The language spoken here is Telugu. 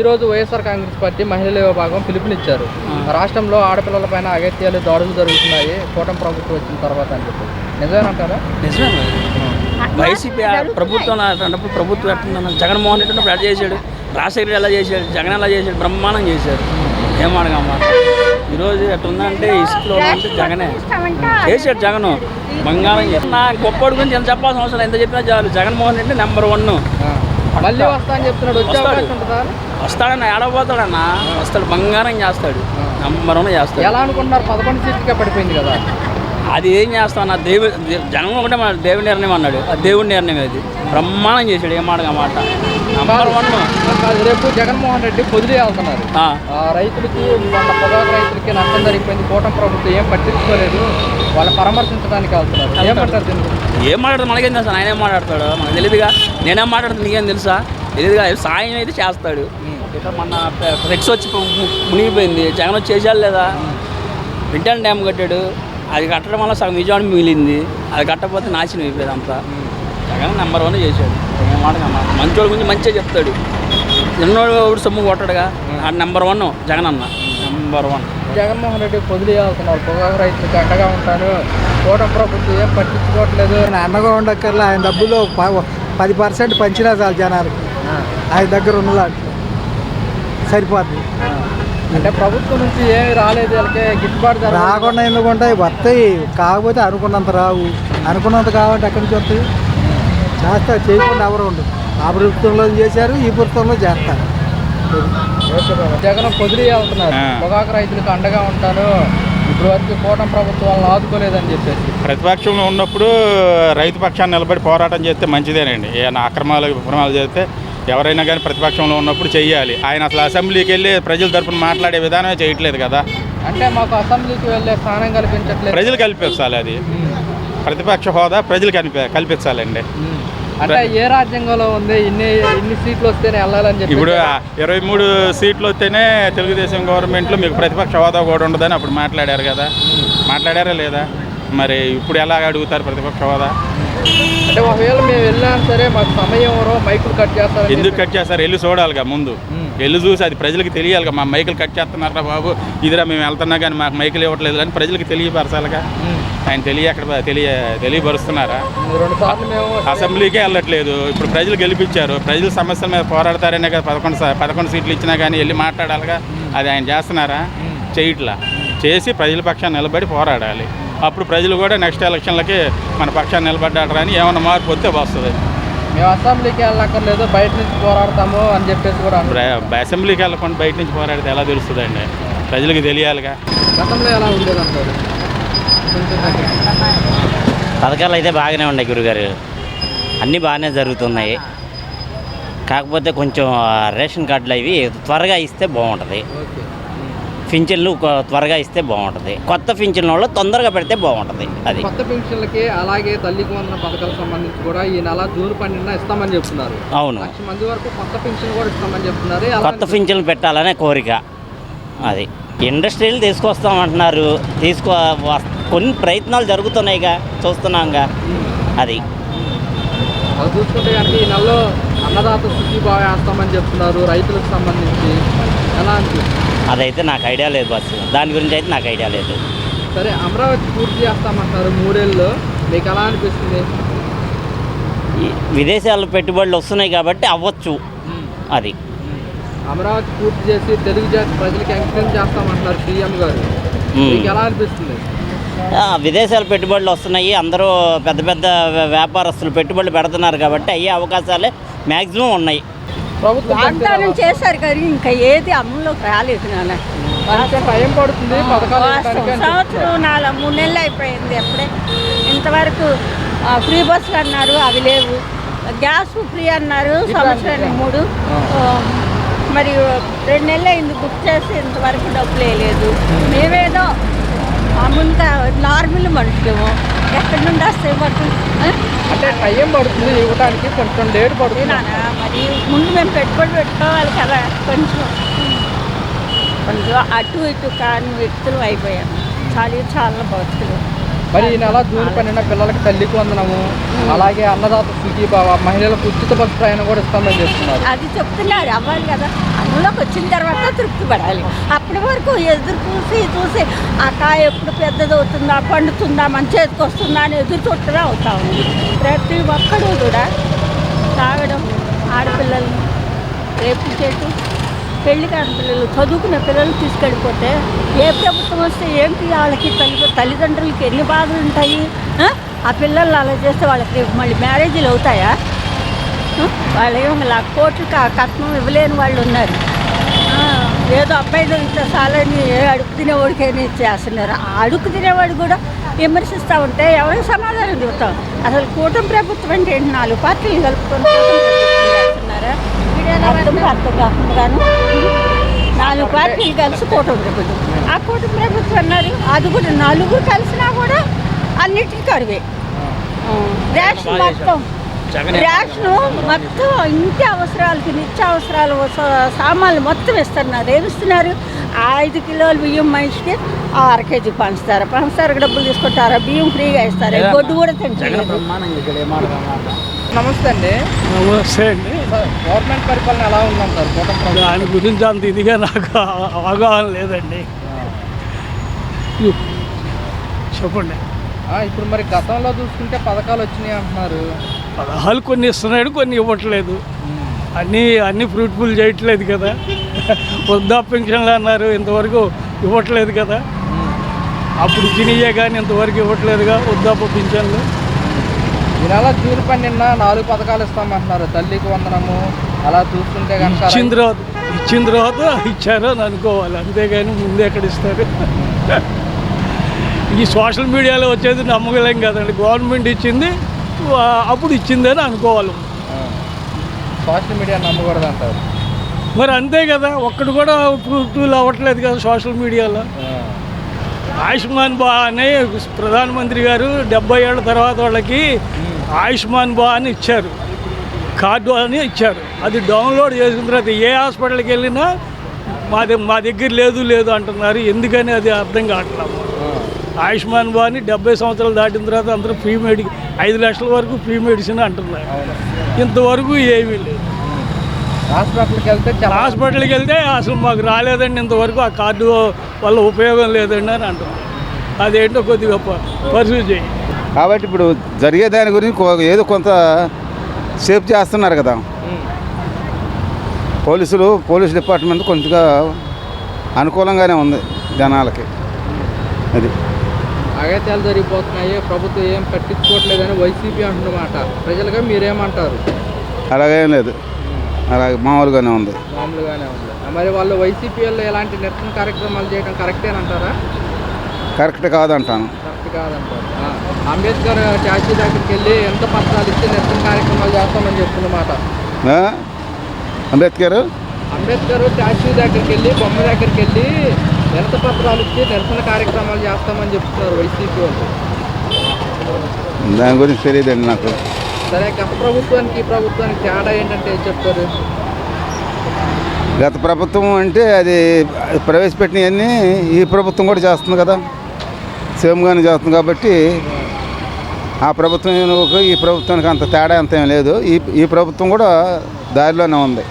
ఈరోజు వైఎస్ఆర్ కాంగ్రెస్ పార్టీ మహిళల విభాగం పిలుపునిచ్చారు. రాష్ట్రంలో ఆడపిల్లలపైన అగత్యాలు దాడులు జరుగుతున్నాయి కూటమి ప్రభుత్వం వచ్చిన తర్వాత అని చెప్పి నిజమేనంటారా? నిజమే. వైసీపీ ప్రభుత్వం అన్నప్పుడు ప్రభుత్వం ఎట్లా జగన్మోహన్ రెడ్డి ఉన్నప్పుడు ఎలా చేశాడు, రాజశేఖర్ ఎలా చేశాడు, జగన్ ఎలా చేశాడు, బ్రహ్మాండం చేశాడు. ఏమడగమ్మా ఈరోజు ఎట్లుందంటే ఇసుకలో అంటే జగనే చేశాడు. జగన్ బంగారం నా గొప్పటి గురించి ఎంత చెప్పాల్సిన అవసరం ఎంత చెప్పినా చాలు. జగన్మోహన్ రెడ్డి నెంబర్ 1. మళ్ళీ వస్తా అని చెప్తున్నాడు. వస్తాడన్న ఏడపోతాడన్నా, వస్తాడు, బంగారం చేస్తాడు, నెంబర్ 1 చేస్తాడు. ఎలా అనుకుంటున్నారు? 11 సీట్లకే పడిపోయింది కదా. అది ఏం చేస్తాం నా జనం ఒకటే మన దేవుడి నిర్ణయం అన్నాడు. అది దేవుడి నిర్ణయం. అది బ్రహ్మాండం చేశాడు. ఏమాటగా మాట నెంబర్ 1. రేపు జగన్మోహన్ రెడ్డి పొదిలి వెళ్తున్నారు. రైతులకి పొగాకు రైతులకి నష్టం జరిగిపోయింది. కూటమి ప్రభుత్వం ఏం పట్టించుకోలేదు. వాళ్ళు పరామర్శించడానికి వెళ్తున్నారు. ఏమంటారు దీనికి? ఏం మాట్లాడతాడు మనకేం తెలుసా? ఆయన ఏం మాట్లాడతాడు మనకు తెలియదుగా. నేనేం మాట్లాడుతాను నీకేం తెలుసా? తెలియదుగా. సాయం అయితే చేస్తాడు. ఇట్లా మన ఫ్లెక్స్ వచ్చి మునిగిపోయింది. జగన్ వచ్చి చేసాడు లేదా? రిటర్న్ డ్యామ్ కట్టాడు. అది కట్టడం వల్ల సగం విజయవాడ మిగిలింది. అది కట్టకపోతే నాశనం అయిపోయేది అంతా. జగన్ నెంబర్ 1 చేశాడు. ఏం మాటగా మంచోడి గురించి మంచిగా చెప్తాడు. ఎన్నోడు సొమ్ము కొట్టాడుగా. ఆ నెంబర్ 1 జగన్ అన్న నెంబర్ 1. జగన్మోహన్ రెడ్డి పొదిలి వెళ్తున్నారు. పొగాకు రైతులకి అండగా ఉంటాను. కూటమి ప్రభుత్వం ఏం పట్టించుకోవట్లేదు. ఆయన అండగా ఉండక్కర్లే. ఆయన డబ్బులో 10% పంచినా చాలు జనాలకి. ఆయన దగ్గర ఉన్నదాంట్లో సరిపోద్ది. అంటే ప్రభుత్వం నుంచి ఏమి రాలేదు. వాళ్ళకి గిట్టుబాటు రాకుండా ఎందుకు ఉంటాయి? వస్తాయి, కాకపోతే అనుకున్నంత రావు. అనుకున్నంత కావాలంటే ఎక్కడి నుంచి వస్తాయి? చేస్తారు. చేయకుండా ఎవరు ఉండదు. ఆ ప్రభుత్వంలో చేశారు, ఈ ప్రభుత్వంలో చేస్తారు. జగన్ పొదిలి వెళ్తున్నారు. పొగాకు రైతులకు అండగా ఉంటాను. ఇప్పుడు వరకు కూటమి ప్రభుత్వం వాళ్ళని ఆదుకోలేదని చెప్పేసి ప్రతిపక్షంలో ఉన్నప్పుడు రైతు పక్షాన్ని నిలబడి పోరాటం చేస్తే మంచిదేనండి. ఏమైనా అక్రమాలు చేస్తే ఎవరైనా కానీ ప్రతిపక్షంలో ఉన్నప్పుడు చెయ్యాలి. ఆయన అసలు అసెంబ్లీకి వెళ్ళి ప్రజల తరపున మాట్లాడే విధానమే చేయట్లేదు కదా. అంటే మాకు అసెంబ్లీకి వెళ్ళే స్థానం కల్పించట్లేదు. ప్రజలు కల్పించాలి. అది ప్రతిపక్ష హోదా ప్రజలు కల్పించాలండి. అంటే ఏ రాజ్యాంగంలో ఉంది ఇన్ని సీట్లు వస్తేనే వెళ్ళాలని చెప్పి? ఇప్పుడు 23 సీట్లు వస్తేనే తెలుగుదేశం గవర్నమెంట్లో మీకు ప్రతిపక్ష హోదా కూడా ఉండదని అప్పుడు మాట్లాడారు కదా. మాట్లాడారా లేదా? మరి ఇప్పుడు ఎలా అడుగుతారు ప్రతిపక్ష హోదా? అంటే ఒకవేళ మేము వెళ్ళాం సరే మాకు సమయం మైకులు కట్ చేస్తారు. ఎందుకు కట్ చేస్తారు? వెళ్ళి చూడాలిగా ముందు. వెళ్ళి చూసి అది ప్రజలకు తెలియాలిగా. మా మైకులు కట్ చేస్తున్నారా బాబు, ఇదిరా మేము వెళ్తున్నా కానీ మాకు మైకులు ఇవ్వట్లేదు కానీ ప్రజలకు తెలియపరచాలిగా. ఆయన తెలియపరుస్తున్నారా? అసెంబ్లీకే వెళ్ళట్లేదు. ఇప్పుడు ప్రజలు గెలిపించారు. ప్రజల సమస్యల మీద పోరాడతారనే కదా 11 సీట్లు ఇచ్చినా కానీ వెళ్ళి మాట్లాడాలిగా. అది ఆయన చేస్తున్నారా? చేయట్లా. చేసి ప్రజల పక్షాన్ని నిలబడి పోరాడాలి. అప్పుడు ప్రజలు కూడా నెక్స్ట్ ఎలక్షన్లకి మన పక్షాన్ని నిలబడ్డారా అని ఏమైనా మార్పు వస్తే వస్తుంది. మేము అసెంబ్లీకి వెళ్ళక్కర్లేదు, బయట నుంచి పోరాడతాము అని చెప్పేసి కూడా అసెంబ్లీకి వెళ్ళకుండా బయట నుంచి పోరాడితే ఎలా తెలుస్తుందండి? ప్రజలకు తెలియాలిగా. గతంలో ఎలా ఉండేదంటారు? పథకాలు అయితే బాగానే ఉన్నాయి గురుగారు. అన్నీ బాగానే జరుగుతున్నాయి. కాకపోతే కొంచెం రేషన్ కార్డులు అవి త్వరగా ఇస్తే బాగుంటుంది. పింఛన్లు త్వరగా ఇస్తే బాగుంటుంది. కొత్త పింఛన్ల వాళ్ళు తొందరగా పెడితే బాగుంటుంది. అది కొత్త పింఛన్లకి అలాగే తల్లికి వందన పథకాలకు సంబంధించి కూడా ఈ నెల జూన్ 12న ఇస్తామని చెప్తున్నారు. అవును, 1,00,000 మంది వరకు కొత్త పింఛన్ కూడా ఇస్తామని చెప్తున్నారు. కొత్త పింఛన్లు పెట్టాలనే కోరిక. అది ఇండస్ట్రీలు తీసుకొస్తామంటున్నారు. కొన్ని ప్రయత్నాలు జరుగుతున్నాయిగా, చూస్తున్నాంగా. అది చూసుకుంటే కనుక ఈ నెలలో అన్నదాత సుఖీభావ వేస్తామని చెప్తున్నారు. రైతులకు సంబంధించి ఎలా అనిపిస్తుంది? అదైతే నాకు ఐడియా లేదు బస్. దాని గురించి అయితే నాకు ఐడియా లేదు. సరే, అమరావతి పూర్తి చేస్తామంటారు 3 ఏళ్ళలో. మీకు ఎలా అనిపిస్తుంది? విదేశాల్లో పెట్టుబడులు వస్తున్నాయి కాబట్టి అవ్వచ్చు. అది అమరావతి పూర్తి చేసి తెలుగు జాతి ప్రజలకి అంకితం చేస్తామంటున్నారు సీఎం గారు. మీకు ఎలా అనిపిస్తుంది? విదేశాల పెట్టుబడులు వస్తున్నాయి. అందరూ పెద్ద పెద్ద వ్యాపారస్తులు పెట్టుబడులు పెడుతున్నారు కాబట్టి అయ్యే అవకాశాలే మ్యాక్సిమం ఉన్నాయి. వాగ్దానం చేశారు కానీ ఇంకా ఏది అమల్లోకి రాలేదు. టైం పడుతుంది. సంవత్సరం 3 నెలలు అయిపోయింది. అప్పుడే ఇంతవరకు ఫ్రీ బస్సు అన్నారు, అవి లేవు. గ్యాస్ ఫ్రీ అన్నారు సంవత్సరానికి 3. మరి 2 నెలలు అయింది బుక్ చేసి, ఇంతవరకు డబ్బులు వేయలేదు. మేమేదో మామూలుగా నార్మల్ మనుషులేమో, ఎక్కడి నుండి వస్తాయి బట్టలు? అంటే టైం పడుతుంది ఇవ్వడానికి, కొంచెం లేట్ పడుతుంది. మరి ముందు మేము పెట్టుబడి పెట్టుకోవాలి కదా. కొంచెం అటు ఇటు కాని వ్యక్తులు అయిపోయాము. చాలా బతుకులు మరి ఈ నెల జూన్ 12 పిల్లలకి తల్లికి వందనము, అలాగే అన్నదాత సుఖీభావ, మహిళలకు ఉచిత బస్సు ప్రయాణం కూడా ఇస్తామని చెప్తున్నారు. అది చెప్తున్నారు అవ్వాలి కదా, అందులోకి వచ్చిన తర్వాత తృప్తి పడాలి. అప్పటి వరకు ఎదురు చూసి ఆ కాయ ఎప్పుడు పెద్దదవుతుందా, పండుతుందా, మన చేతికి వస్తుందా అని ఎదురు చూడటమే అవుతా ఉంది. ప్రతి ఒక్కడు కూడా తాగడం, ఆడపిల్లల్ని రేపు చేయటం, పెళ్లి కాని పిల్లలు, చదువుకునే పిల్లలు తీసుకెళ్ళిపోతే ఏ ప్రభుత్వం వస్తే ఏంటి వాళ్ళకి తల్లిదండ్రులకి ఎన్ని బాధలు ఉంటాయి. ఆ పిల్లలు అలా చేస్తే వాళ్ళకి మళ్ళీ మ్యారేజీలు అవుతాయా? వాళ్ళు కోట్లు కట్నం ఇవ్వలేని వాళ్ళు ఉన్నారు. ఏదో అబ్బాయి దొరికితే చాలని అడుగు తినేవాడికైనా ఇచ్చేస్తున్నారు. ఆ అడుగు తినేవాడు కూడా విమర్శిస్తూ ఉంటే ఎవరికి సమాధానం చెబుతాం? అసలు కూటమి ప్రభుత్వం అంటే ఏంటి? 4 పార్టీలు కలుపుకొని చేస్తున్నారా? అర్థం కాకుండాను 4 పార్టీలు కలిసి కూటమి ప్రభుత్వం. ఆ కూటమి ప్రభుత్వం అన్నారు, అది కూడా 4 కలిసినా కూడా అన్నిటికీ కరువే. రేషన్ మొత్తం ఇంటి అవసరాలకి నిత్య అవసరాలు సామాన్లు మొత్తం ఇస్తున్నారు. ఏమిస్తున్నారు? 5 కిలోలు బియ్యం మనిషికి 6 కేజీ పంచుతారు డబ్బులు తీసుకుంటారా? బియ్యం ఫ్రీగా ఇస్తారు, గొడ్డు కూడా తింటారు. నమస్తే అండి. నమస్తే అండి. గవర్నమెంట్ పరిపాలన ఎలా ఉందంటారు? కూటమి దాని గురించి అంత ఇదిగా నాకు అవగాహన లేదండి. చెప్పండి. ఇప్పుడు మరి గతంలో చూసుకుంటే పథకాలు వచ్చినాయి అంటున్నారు. పదహాలు కొన్ని ఇస్తున్నాడు, కొన్ని ఇవ్వట్లేదు. అన్నీ ఫ్రూట్ఫుల్ చేయట్లేదు కదా. వృద్ధాప్య పెన్షన్లు అన్నారు, ఇంతవరకు ఇవ్వట్లేదు కదా. అప్పుడు ఇచ్చినయే కానీ ఇంతవరకు ఇవ్వట్లేదుగా వృద్ధాప్య పెన్షన్లు. ఈ నెల జూన్ 12 4 పథకాలు ఇస్తామంటున్నారు. తల్లికి వందనము, అలా చూస్తుంటే కనుక ఇచ్చిన తర్వాత ఇచ్చారో అని అనుకోవాలి, అంతేగాని ముందు ఎక్కడ ఇస్తారు? ఈ సోషల్ మీడియాలో వచ్చేది నమ్మగలేం కదండి. గవర్నమెంట్ ఇచ్చింది అప్పుడు ఇచ్చిందని అనుకోవాలి. సోషల్ మీడియా నమ్మకూడదు అంటారు. మరి అంతే కదా, ఒక్కడు కూడా ప్రూఫ్లు అవ్వట్లేదు కదా సోషల్ మీడియాలో. ఆయుష్మాన్ అని ప్రధానమంత్రి గారు 70 ఏళ్ళ తర్వాత వాళ్ళకి ఆయుష్మాన్ అని ఇచ్చారు, కార్డు అని ఇచ్చారు. అది డౌన్లోడ్ చేసిన తర్వాత ఏ హాస్పిటల్కి వెళ్ళినా మా దగ్గర లేదు అంటున్నారు. ఎందుకని అది అర్థం కావట్లేదు. ఆయుష్మాన్ అని 70 సంవత్సరాలు దాటిన తర్వాత అందరూ ఫ్రీ 5 లక్షల వరకు ఫ్రీ మెడిసిన్ అంటున్నారు. ఇంతవరకు ఏమీ లేదు. హాస్పిటల్కి వెళ్తే అసలు మాకు రాలేదండి ఇంతవరకు, ఆ కార్డు వల్ల ఉపయోగం లేదండి అని అంటున్నారు. అదేంటో కొద్దిగా పరిశీలి చేయి. కాబట్టి ఇప్పుడు జరిగే దాని గురించి ఏదో కొంత సేఫ్ చేస్తున్నారు కదా పోలీస్ డిపార్ట్మెంట్. కొంచెంగా అనుకూలంగానే ఉంది జనాలకి. అది అగత్యాలు జరిగిపోతున్నాయి, ప్రభుత్వం ఏం పట్టించుకోవట్లేదని వైసీపీ అంటున్నమాట. ప్రజలుగా మీరేమంటారు? అలాగేం లేదు, అలాగే మామూలుగానే ఉంది. మరి వాళ్ళు వైసీపీ వాళ్ళు ఎలాంటి నిరసన కార్యక్రమాలు చేయడం కరెక్టేనంటారా? కరెక్ట్ కాదంటాను. కరెక్ట్ కాదంటారు. అంబేద్కర్ స్టాచ్యూ దగ్గరికి వెళ్ళి ఎంత పత్రాలు ఇచ్చి నిరసన కార్యక్రమాలు చేస్తామని చెప్తున్నమాట. అంబేద్కర్ స్టాచ్యూ దగ్గరికి వెళ్ళి, బొమ్మ దగ్గరికి వెళ్ళి ఎంత పత్రాలు ఇచ్చి నిరసన కార్యక్రమాలు చేస్తామని చెప్తున్నారు వైసీపీ వాళ్ళు. దాని గురించి తెలియదండి నాకు. సరే, గత ప్రభుత్వానికి ఈ ప్రభుత్వానికి తేడా ఏంటంటే ఏం చెప్తారు? గత ప్రభుత్వం అంటే అది ప్రవేశపెట్టినవన్నీ ఈ ప్రభుత్వం కూడా చేస్తుంది కదా, సేమ్గానే చేస్తుంది. కాబట్టి ఆ ప్రభుత్వం ఈ ప్రభుత్వానికి అంత తేడా అంత ఏం లేదు. ఈ ప్రభుత్వం కూడా దారిలోనే ఉంది.